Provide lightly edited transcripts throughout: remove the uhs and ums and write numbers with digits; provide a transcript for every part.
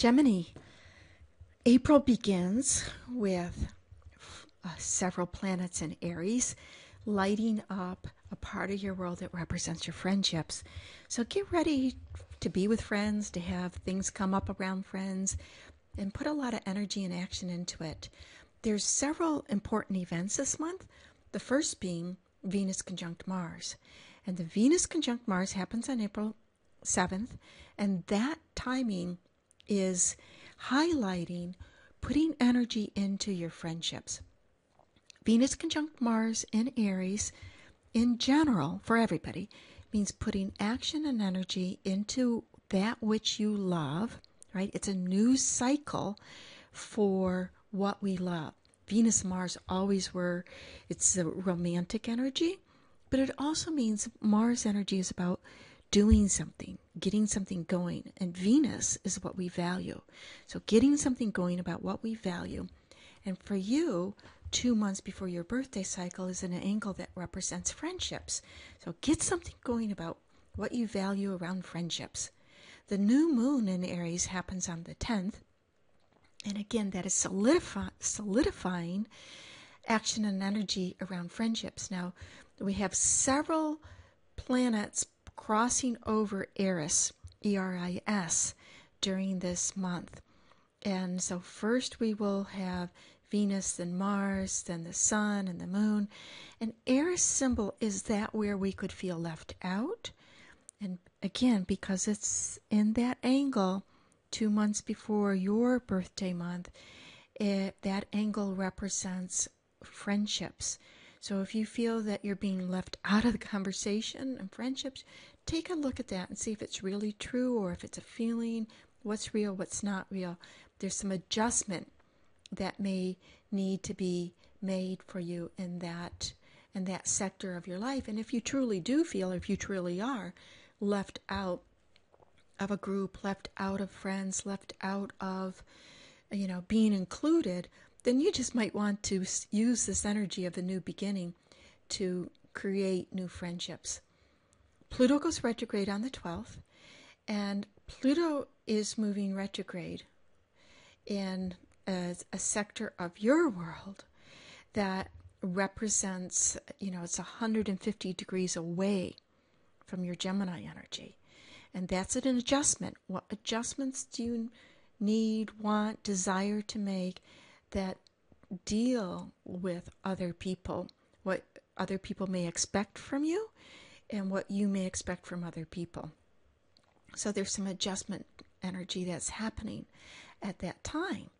Gemini, April begins with several planets in Aries lighting up a part of your world that represents your friendships. So get ready to be with friends, to have things come up around friends, and put a lot of energy and action into it. There's several important events this month, the first being Venus conjunct Mars. And the Venus conjunct Mars happens on April 7th, and that timing is highlighting putting energy into your friendships. Venus conjunct Mars in Aries, in general, for everybody, means putting action and energy into that which you love, right? It's a new cycle for what we love. Venus and Mars always were, it's the romantic energy, but it also means Mars energy is about doing something, getting something going, and Venus is what we value. So getting something going about what we value. And for you, 2 months before your birthday cycle is an angle that represents friendships. So get something going about what you value around friendships. The new moon in Aries happens on the 10th. And again, that is solidifying action and energy around friendships. Now, we have several planets crossing over Eris, E-R-I-S, during this month. And so first we will have Venus, then Mars, then the Sun and the Moon. And Eris symbol is that where we could feel left out. And again, because it's in that angle 2 months before your birthday month, that angle represents friendships. So if you feel that you're being left out of the conversation and friendships, take a look at that and see if it's really true or if it's a feeling, what's real, what's not real. There's some adjustment that may need to be made for you in that sector of your life. And if you truly do feel, or if you truly are left out of a group, left out of friends, left out of, being included, then you just might want to use this energy of a new beginning to create new friendships. Pluto goes retrograde on the 12th, and Pluto is moving retrograde in a sector of your world that represents, it's 150 degrees away from your Gemini energy. And that's an adjustment. What adjustments do you need, want, desire to make that deal with other people, what other people may expect from you and what you may expect from other people? So there's some adjustment energy that's happening at that time.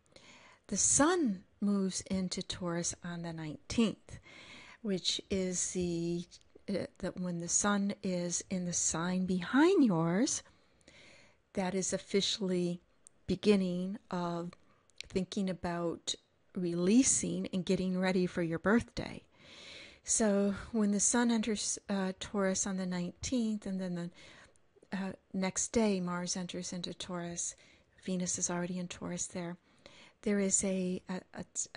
The Sun moves into Taurus on the 19th, which is when the Sun is in the sign behind yours, that is officially beginning of thinking about releasing and getting ready for your birthday. So when the Sun enters Taurus on the 19th, and then the next day Mars enters into Taurus, Venus is already in Taurus there. There is a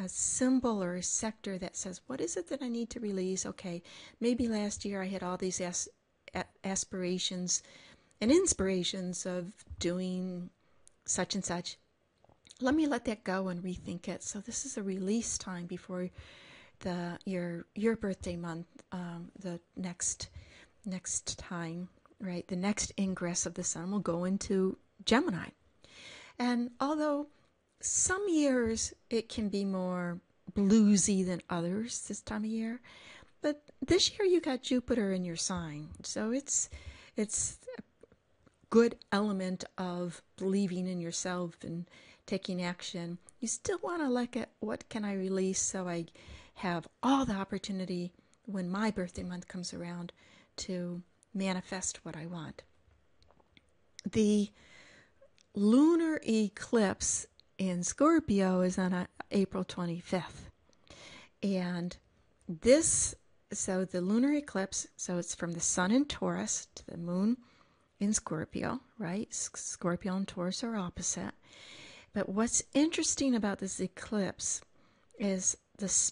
symbol or a sector that says, what is it that I need to release? Okay, maybe last year I had all these aspirations and inspirations of doing such and such. Let me let that go and rethink it. So this is a release time before your birthday month, the next time, right? The next ingress of the Sun will go into Gemini. And although some years it can be more bluesy than others this time of year, but this year you got Jupiter in your sign, so it's a good element of believing in yourself and taking action. You still want to look at what can I release so I have all the opportunity when my birthday month comes around to manifest what I want. The lunar eclipse in Scorpio is on April 25th. And so the lunar eclipse, so it's from the Sun in Taurus to the Moon in Scorpio, right? Scorpio and Taurus are opposite. But what's interesting about this eclipse is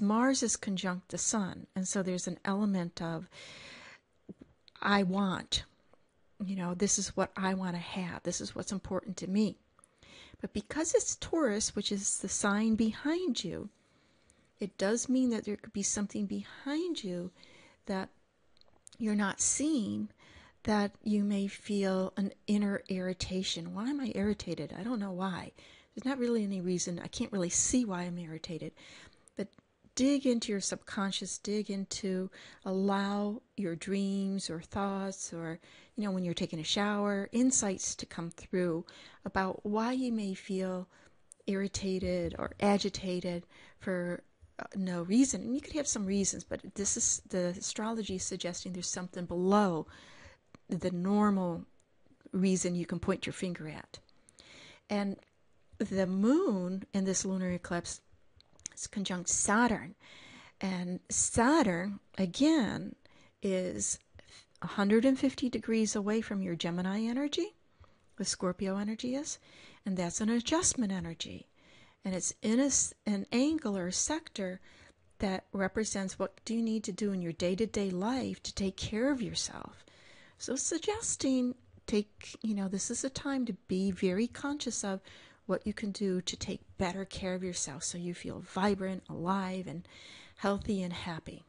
Mars is conjunct the Sun. And so there's an element of, I want, this is what I want to have. This is what's important to me. But because it's Taurus, which is the sign behind you, it does mean that there could be something behind you that you're not seeing, that you may feel an inner irritation. Why am I irritated? I don't know why. There's not really any reason. I can't really see why I'm irritated. But dig into your subconscious, allow your dreams or thoughts, or, when you're taking a shower, insights to come through about why you may feel irritated or agitated for no reason. And you could have some reasons, but this is the astrology is suggesting there's something below the normal reason you can point your finger at. And the moon in this lunar eclipse is conjunct Saturn. And Saturn, again, is 150 degrees away from your Gemini energy, the Scorpio energy is, and that's an adjustment energy. And it's in an angle or a sector that represents what do you need to do in your day-to-day life to take care of yourself. So suggesting this is a time to be very conscious of what you can do to take better care of yourself so you feel vibrant, alive, and healthy and happy.